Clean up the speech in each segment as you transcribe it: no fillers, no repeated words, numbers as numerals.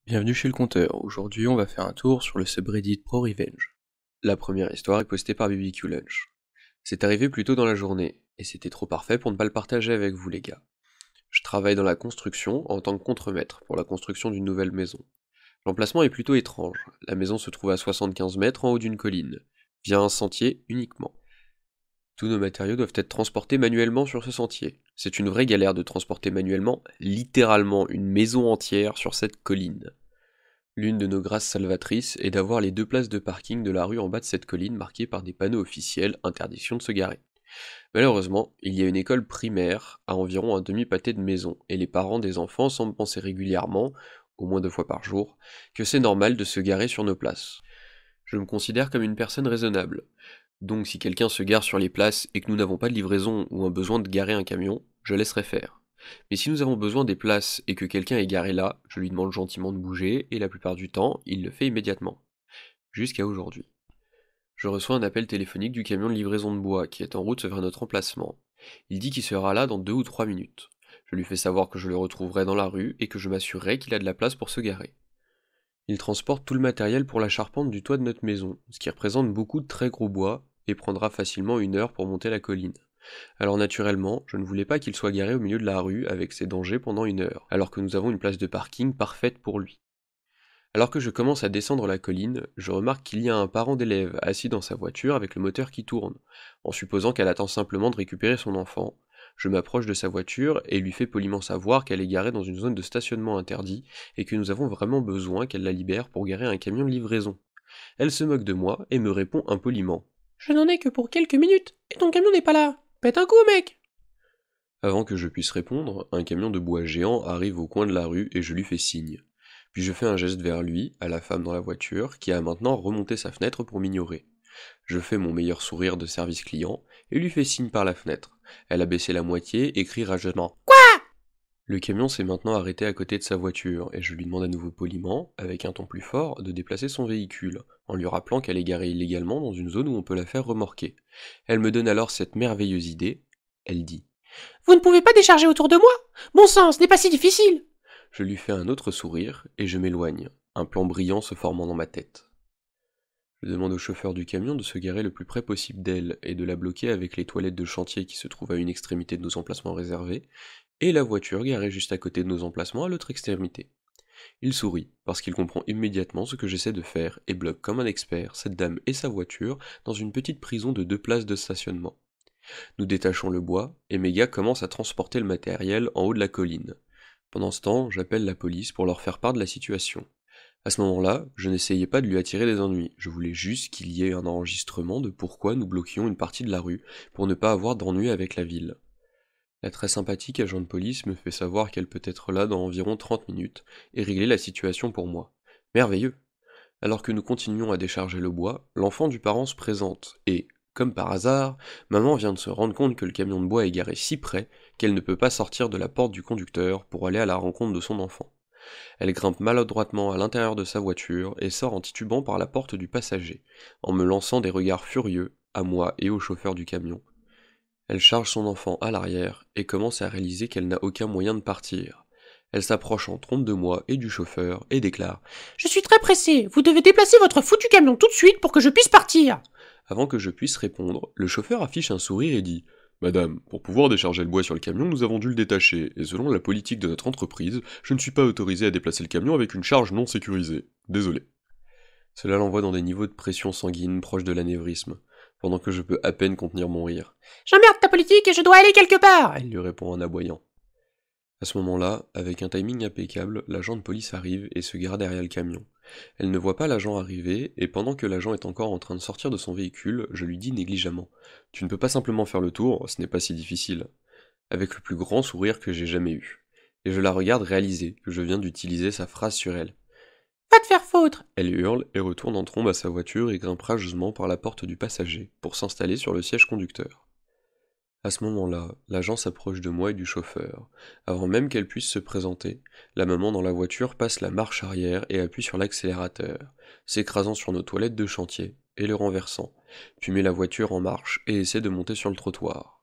Bienvenue chez le compteur. Aujourd'hui, on va faire un tour sur le subreddit ProRevenge. La première histoire est postée par BBQ Lunch. C'est arrivé plus tôt dans la journée, et c'était trop parfait pour ne pas le partager avec vous les gars. Je travaille dans la construction en tant que contremaître pour la construction d'une nouvelle maison. L'emplacement est plutôt étrange. La maison se trouve à 75 mètres en haut d'une colline, via un sentier uniquement. Tous nos matériaux doivent être transportés manuellement sur ce sentier. C'est une vraie galère de transporter manuellement, littéralement une maison entière sur cette colline. L'une de nos grâces salvatrices est d'avoir les deux places de parking de la rue en bas de cette colline marquées par des panneaux officiels interdiction de se garer. Malheureusement, il y a une école primaire à environ un demi-pâté de maison, et les parents des enfants semblent penser régulièrement, au moins 2 fois par jour, que c'est normal de se garer sur nos places. Je me considère comme une personne raisonnable. Donc si quelqu'un se gare sur les places et que nous n'avons pas de livraison ou un besoin de garer un camion, je laisserai faire. Mais si nous avons besoin des places et que quelqu'un est garé là, je lui demande gentiment de bouger et la plupart du temps, il le fait immédiatement. Jusqu'à aujourd'hui. Je reçois un appel téléphonique du camion de livraison de bois qui est en route vers notre emplacement. Il dit qu'il sera là dans 2 ou 3 minutes. Je lui fais savoir que je le retrouverai dans la rue et que je m'assurerai qu'il a de la place pour se garer. Il transporte tout le matériel pour la charpente du toit de notre maison, ce qui représente beaucoup de très gros bois et prendra facilement 1 heure pour monter la colline. Alors naturellement, je ne voulais pas qu'il soit garé au milieu de la rue avec ses dangers pendant 1 heure, alors que nous avons une place de parking parfaite pour lui. Alors que je commence à descendre la colline, je remarque qu'il y a un parent d'élève assis dans sa voiture avec le moteur qui tourne. En supposant qu'elle attend simplement de récupérer son enfant, je m'approche de sa voiture et lui fais poliment savoir qu'elle est garée dans une zone de stationnement interdit et que nous avons vraiment besoin qu'elle la libère pour garer un camion de livraison. Elle se moque de moi et me répond impoliment. Je n'en ai que pour quelques minutes, et ton camion n'est pas là. Pète un coup, mec! Avant que je puisse répondre, un camion de bois géant arrive au coin de la rue et je lui fais signe. Puis je fais un geste vers lui, à la femme dans la voiture, qui a maintenant remonté sa fenêtre pour m'ignorer. Je fais mon meilleur sourire de service client et lui fais signe par la fenêtre. Elle a baissé la moitié et crie rageusement. Quoi? Le camion s'est maintenant arrêté à côté de sa voiture et je lui demande à nouveau poliment, avec un ton plus fort, de déplacer son véhicule, en lui rappelant qu'elle est garée illégalement dans une zone où on peut la faire remorquer. Elle me donne alors cette merveilleuse idée. Elle dit. Vous ne pouvez pas décharger autour de moi? Bon sang, ce n'est pas si difficile! Je lui fais un autre sourire et je m'éloigne, un plan brillant se formant dans ma tête. Je demande au chauffeur du camion de se garer le plus près possible d'elle et de la bloquer avec les toilettes de chantier qui se trouvent à une extrémité de nos emplacements réservés, et la voiture garée juste à côté de nos emplacements à l'autre extrémité. Il sourit, parce qu'il comprend immédiatement ce que j'essaie de faire et bloque comme un expert cette dame et sa voiture dans une petite prison de 2 places de stationnement. Nous détachons le bois, et mes gars commencent à transporter le matériel en haut de la colline. Pendant ce temps, j'appelle la police pour leur faire part de la situation. À ce moment-là, je n'essayais pas de lui attirer des ennuis, je voulais juste qu'il y ait un enregistrement de pourquoi nous bloquions une partie de la rue pour ne pas avoir d'ennuis avec la ville. La très sympathique agent de police me fait savoir qu'elle peut être là dans environ 30 minutes et régler la situation pour moi. Merveilleux! Alors que nous continuons à décharger le bois, l'enfant du parent se présente et, comme par hasard, maman vient de se rendre compte que le camion de bois est garé si près qu'elle ne peut pas sortir de la porte du conducteur pour aller à la rencontre de son enfant. Elle grimpe maladroitement à l'intérieur de sa voiture et sort en titubant par la porte du passager, en me lançant des regards furieux, à moi et au chauffeur du camion. Elle charge son enfant à l'arrière et commence à réaliser qu'elle n'a aucun moyen de partir. Elle s'approche en trompe de moi et du chauffeur et déclare. Je suis très pressé, vous devez déplacer votre foutu camion tout de suite pour que je puisse partir! Avant que je puisse répondre, le chauffeur affiche un sourire et dit. Madame, pour pouvoir décharger le bois sur le camion, nous avons dû le détacher, et selon la politique de notre entreprise, je ne suis pas autorisé à déplacer le camion avec une charge non sécurisée. Désolé. Cela l'envoie dans des niveaux de pression sanguine proches de l'anévrisme, pendant que je peux à peine contenir mon rire. J'emmerde ta politique et je dois aller quelque part! Elle lui répond en aboyant. À ce moment-là, avec un timing impeccable, l'agent de police arrive et se gare derrière le camion. Elle ne voit pas l'agent arriver, et pendant que l'agent est encore en train de sortir de son véhicule, je lui dis négligemment. Tu ne peux pas simplement faire le tour, ce n'est pas si difficile. Avec le plus grand sourire que j'ai jamais eu. Et je la regarde réaliser que je viens d'utiliser sa phrase sur elle. Va te faire foutre! Elle hurle et retourne en trombe à sa voiture et grimpe rageusement par la porte du passager pour s'installer sur le siège conducteur. À ce moment-là, l'agent s'approche de moi et du chauffeur. Avant même qu'elle puisse se présenter, la maman dans la voiture passe la marche arrière et appuie sur l'accélérateur, s'écrasant sur nos toilettes de chantier et le renversant, puis met la voiture en marche et essaie de monter sur le trottoir.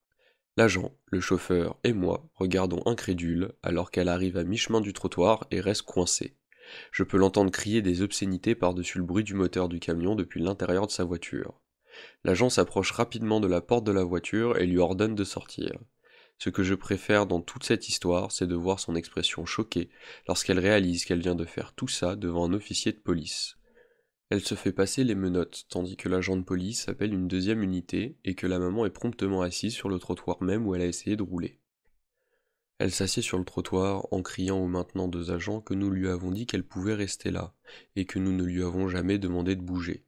L'agent, le chauffeur et moi regardons incrédules alors qu'elle arrive à mi-chemin du trottoir et reste coincée. Je peux l'entendre crier des obscénités par-dessus le bruit du moteur du camion depuis l'intérieur de sa voiture. L'agent s'approche rapidement de la porte de la voiture et lui ordonne de sortir. Ce que je préfère dans toute cette histoire, c'est de voir son expression choquée lorsqu'elle réalise qu'elle vient de faire tout ça devant un officier de police. Elle se fait passer les menottes, tandis que l'agent de police appelle une deuxième unité et que la maman est promptement assise sur le trottoir même où elle a essayé de rouler. Elle s'assied sur le trottoir en criant aux maintenant deux agents que nous lui avons dit qu'elle pouvait rester là, et que nous ne lui avons jamais demandé de bouger.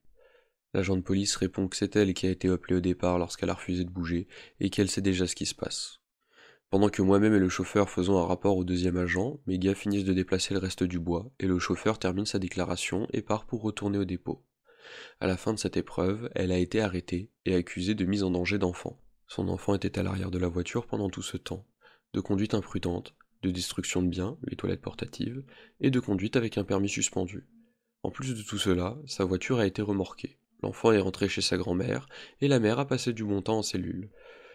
L'agent de police répond que c'est elle qui a été appelée au départ lorsqu'elle a refusé de bouger, et qu'elle sait déjà ce qui se passe. Pendant que moi-même et le chauffeur faisons un rapport au deuxième agent, mes gars finissent de déplacer le reste du bois, et le chauffeur termine sa déclaration et part pour retourner au dépôt. À la fin de cette épreuve, elle a été arrêtée et accusée de mise en danger d'enfant. Son enfant était à l'arrière de la voiture pendant tout ce temps, de conduite imprudente, de destruction de biens, les toilettes portatives, et de conduite avec un permis suspendu. En plus de tout cela, sa voiture a été remorquée. L'enfant est rentré chez sa grand-mère, et la mère a passé du bon temps en cellule.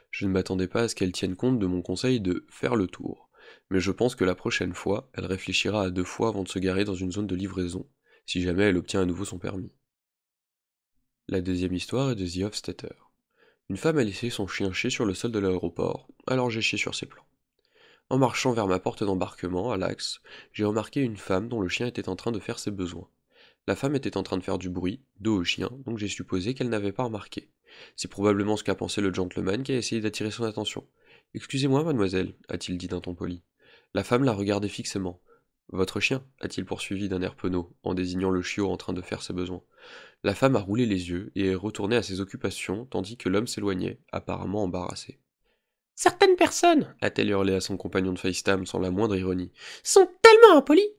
Je ne m'attendais pas à ce qu'elle tienne compte de mon conseil de faire le tour, mais je pense que la prochaine fois, elle réfléchira à 2 fois avant de se garer dans une zone de livraison, si jamais elle obtient à nouveau son permis. La deuxième histoire est de The Hofstetter. Une femme a laissé son chien chier sur le sol de l'aéroport, alors j'ai chié sur ses plans. En marchant vers ma porte d'embarquement, à l'axe, j'ai remarqué une femme dont le chien était en train de faire ses besoins. La femme était en train de faire du bruit, dos au chien, donc j'ai supposé qu'elle n'avait pas remarqué. C'est probablement ce qu'a pensé le gentleman qui a essayé d'attirer son attention. Excusez-moi, mademoiselle, a-t-il dit d'un ton poli. La femme l'a regardé fixement. Votre chien, a-t-il poursuivi d'un air penaud, en désignant le chiot en train de faire ses besoins. La femme a roulé les yeux et est retournée à ses occupations tandis que l'homme s'éloignait, apparemment embarrassé. Certaines personnes, A-t-elle hurlé à son compagnon de FaceTime sans la moindre ironie. sont tellement impolies.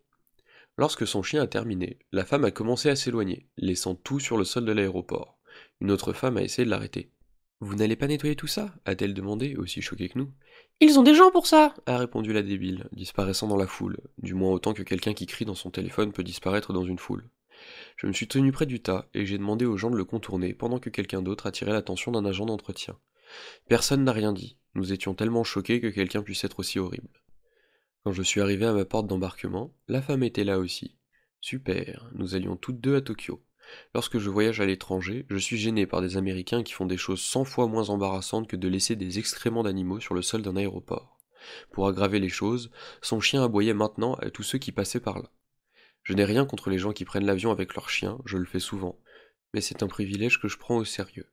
Lorsque son chien a terminé, la femme a commencé à s'éloigner, laissant tout sur le sol de l'aéroport. Une autre femme a essayé de l'arrêter. Vous n'allez pas nettoyer tout ça a-t-elle demandé, aussi choquée que nous. Ils ont des gens pour ça. A répondu la débile, disparaissant dans la foule, du moins autant que quelqu'un qui crie dans son téléphone peut disparaître dans une foule. Je me suis tenu près du tas et j'ai demandé aux gens de le contourner pendant que quelqu'un d'autre attirait l'attention d'un agent d'entretien. Personne n'a rien dit, nous étions tellement choqués que quelqu'un puisse être aussi horrible. Quand je suis arrivé à ma porte d'embarquement, la femme était là aussi. Super, nous allions toutes deux à Tokyo. Lorsque je voyage à l'étranger, je suis gêné par des Américains qui font des choses 100 fois moins embarrassantes que de laisser des excréments d'animaux sur le sol d'un aéroport. Pour aggraver les choses, son chien aboyait maintenant à tous ceux qui passaient par là. Je n'ai rien contre les gens qui prennent l'avion avec leur chien, je le fais souvent, mais c'est un privilège que je prends au sérieux.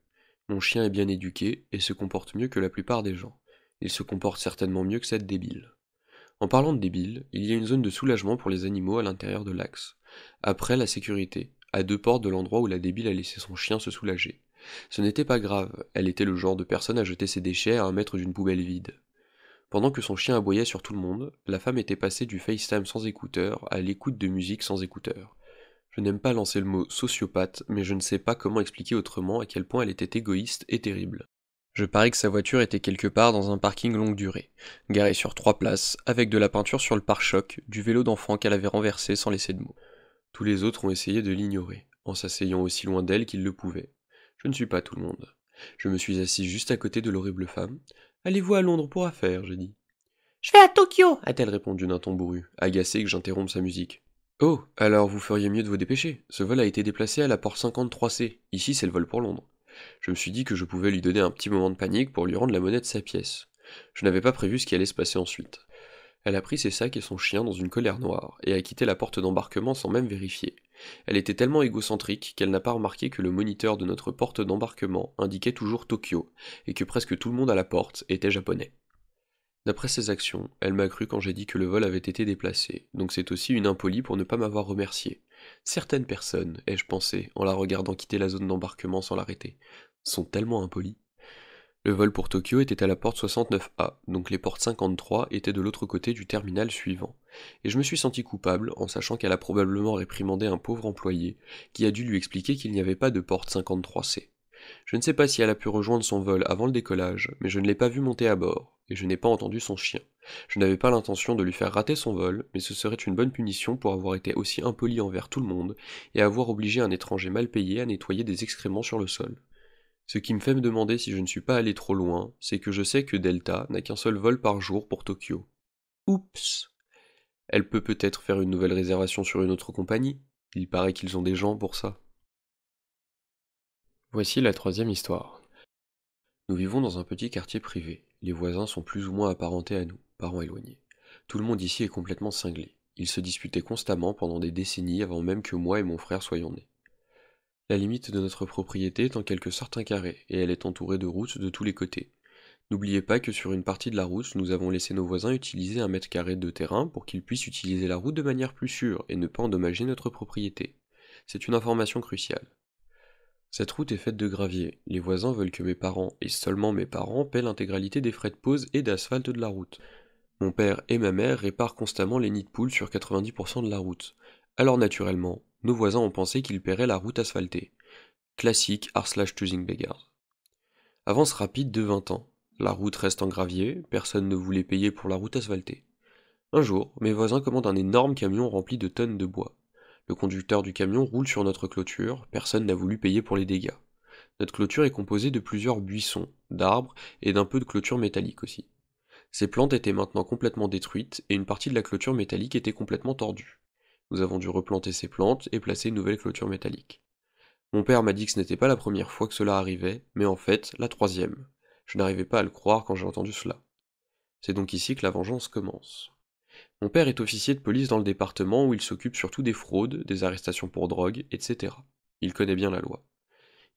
Mon chien est bien éduqué et se comporte mieux que la plupart des gens. Il se comporte certainement mieux que cette débile. En parlant de débile, il y a une zone de soulagement pour les animaux à l'intérieur de l'axe. Après la sécurité, à 2 portes de l'endroit où la débile a laissé son chien se soulager. Ce n'était pas grave, elle était le genre de personne à jeter ses déchets à 1 mètre d'une poubelle vide. Pendant que son chien aboyait sur tout le monde, la femme était passée du FaceTime sans écouteurs à l'écoute de musique sans écouteurs. Je n'aime pas lancer le mot sociopathe, mais je ne sais pas comment expliquer autrement à quel point elle était égoïste et terrible. Je parie que sa voiture était quelque part dans un parking longue durée, garée sur 3 places, avec de la peinture sur le pare-choc, du vélo d'enfant qu'elle avait renversé sans laisser de mots. Tous les autres ont essayé de l'ignorer, en s'asseyant aussi loin d'elle qu'ils le pouvaient. Je ne suis pas tout le monde. Je me suis assis juste à côté de l'horrible femme. Allez-vous à Londres pour affaires, j'ai dit. Je vais à Tokyo. A-t-elle répondu d'un ton bourru, agacée que j'interrompe sa musique. Oh, alors vous feriez mieux de vous dépêcher. Ce vol a été déplacé à la porte 53C. Ici, c'est le vol pour Londres. Je me suis dit que je pouvais lui donner un petit moment de panique pour lui rendre la monnaie de sa pièce. Je n'avais pas prévu ce qui allait se passer ensuite. Elle a pris ses sacs et son chien dans une colère noire, et a quitté la porte d'embarquement sans même vérifier. Elle était tellement égocentrique qu'elle n'a pas remarqué que le moniteur de notre porte d'embarquement indiquait toujours Tokyo, et que presque tout le monde à la porte était japonais. D'après ses actions, elle m'a cru quand j'ai dit que le vol avait été déplacé, donc c'est aussi une impolie pour ne pas m'avoir remercié. Certaines personnes, ai-je pensé, en la regardant quitter la zone d'embarquement sans l'arrêter, sont tellement impolies. Le vol pour Tokyo était à la porte 69A, donc les portes 53 étaient de l'autre côté du terminal suivant. Et je me suis senti coupable en sachant qu'elle a probablement réprimandé un pauvre employé qui a dû lui expliquer qu'il n'y avait pas de porte 53C. Je ne sais pas si elle a pu rejoindre son vol avant le décollage, mais je ne l'ai pas vue monter à bord, et je n'ai pas entendu son chien. Je n'avais pas l'intention de lui faire rater son vol, mais ce serait une bonne punition pour avoir été aussi impoli envers tout le monde, et avoir obligé un étranger mal payé à nettoyer des excréments sur le sol. Ce qui me fait me demander si je ne suis pas allé trop loin, c'est que je sais que Delta n'a qu'un seul vol par jour pour Tokyo. Oups! Elle peut peut-être faire une nouvelle réservation sur une autre compagnie. Il paraît qu'ils ont des gens pour ça. Voici la troisième histoire. Nous vivons dans un petit quartier privé. Les voisins sont plus ou moins apparentés à nous, parents éloignés. Tout le monde ici est complètement cinglé. Ils se disputaient constamment pendant des décennies avant même que moi et mon frère soyons nés. La limite de notre propriété est en quelque sorte un carré, et elle est entourée de routes de tous les côtés. N'oubliez pas que sur une partie de la route, nous avons laissé nos voisins utiliser 1 m² de terrain pour qu'ils puissent utiliser la route de manière plus sûre et ne pas endommager notre propriété. C'est une information cruciale. Cette route est faite de gravier. Les voisins veulent que mes parents, et seulement mes parents, paient l'intégralité des frais de pose et d'asphalte de la route. Mon père et ma mère réparent constamment les nids de poules sur 90% de la route. Alors naturellement, nos voisins ont pensé qu'ils paieraient la route asphaltée. Classique r/choosing beggar. Avance rapide de 20 ans. La route reste en gravier, personne ne voulait payer pour la route asphaltée. Un jour, mes voisins commandent un énorme camion rempli de tonnes de bois. Le conducteur du camion roule sur notre clôture, personne n'a voulu payer pour les dégâts. Notre clôture est composée de plusieurs buissons, d'arbres et d'un peu de clôture métallique aussi. Ces plantes étaient maintenant complètement détruites et une partie de la clôture métallique était complètement tordue. Nous avons dû replanter ces plantes et placer une nouvelle clôture métallique. Mon père m'a dit que ce n'était pas la première fois que cela arrivait, mais en fait, la troisième. Je n'arrivais pas à le croire quand j'ai entendu cela. C'est donc ici que la vengeance commence. Mon père est officier de police dans le département où il s'occupe surtout des fraudes, des arrestations pour drogue, etc. Il connaît bien la loi.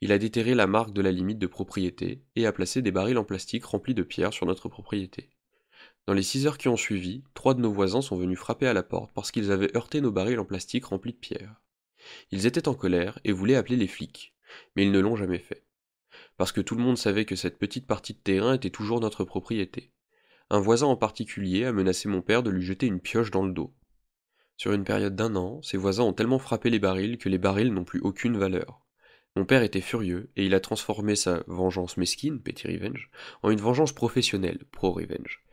Il a déterré la marque de la limite de propriété et a placé des barils en plastique remplis de pierres sur notre propriété. Dans les 6 heures qui ont suivi, 3 de nos voisins sont venus frapper à la porte parce qu'ils avaient heurté nos barils en plastique remplis de pierres. Ils étaient en colère et voulaient appeler les flics, mais ils ne l'ont jamais fait. Parce que tout le monde savait que cette petite partie de terrain était toujours notre propriété. Un voisin en particulier a menacé mon père de lui jeter une pioche dans le dos. Sur une période d'1 an, ses voisins ont tellement frappé les barils que les barils n'ont plus aucune valeur. Mon père était furieux et il a transformé sa vengeance mesquine, petty revenge, en une vengeance professionnelle, pro revenge.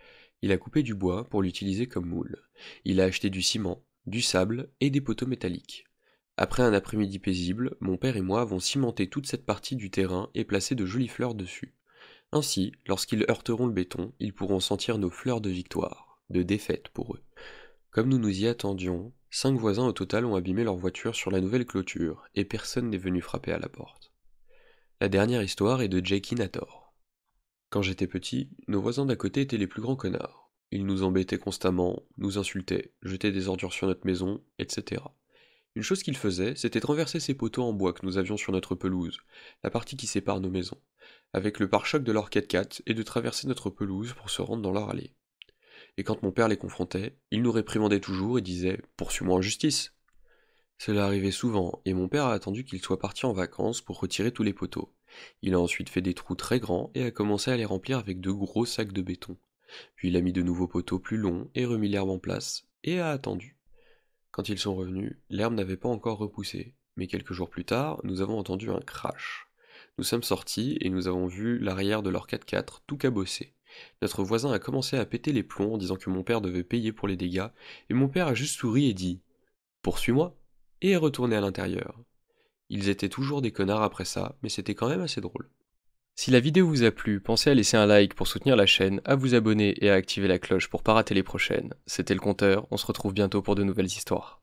Il a coupé du bois pour l'utiliser comme moule. Il a acheté du ciment, du sable et des poteaux métalliques. Après un après-midi paisible, mon père et moi avons cimenté toute cette partie du terrain et placé de jolies fleurs dessus. Ainsi, lorsqu'ils heurteront le béton, ils pourront sentir nos fleurs de victoire, de défaite pour eux. Comme nous nous y attendions, 5 voisins au total ont abîmé leur voiture sur la nouvelle clôture, et personne n'est venu frapper à la porte. La dernière histoire est de Jackie Nator. Quand j'étais petit, nos voisins d'à côté étaient les plus grands connards. Ils nous embêtaient constamment, nous insultaient, jetaient des ordures sur notre maison, etc. Une chose qu'ils faisaient, c'était de renverser ces poteaux en bois que nous avions sur notre pelouse, la partie qui sépare nos maisons, avec le pare-choc de leur 4x4 et de traverser notre pelouse pour se rendre dans leur allée. Et quand mon père les confrontait, il nous réprimandait toujours et disait « Poursuis-moi en justice !» Cela arrivait souvent, et mon père a attendu qu'ils soient partis en vacances pour retirer tous les poteaux. Il a ensuite fait des trous très grands et a commencé à les remplir avec de gros sacs de béton. Puis il a mis de nouveaux poteaux plus longs et remis l'herbe en place, et a attendu. Quand ils sont revenus, l'herbe n'avait pas encore repoussé, mais quelques jours plus tard, nous avons entendu un crash. Nous sommes sortis et nous avons vu l'arrière de leur 4x4 tout cabossé. Notre voisin a commencé à péter les plombs en disant que mon père devait payer pour les dégâts, et mon père a juste souri et dit « Poursuis-moi » et est retourné à l'intérieur. Ils étaient toujours des connards après ça, mais c'était quand même assez drôle. Si la vidéo vous a plu, pensez à laisser un like pour soutenir la chaîne, à vous abonner et à activer la cloche pour pas rater les prochaines. C'était le Compteur, on se retrouve bientôt pour de nouvelles histoires.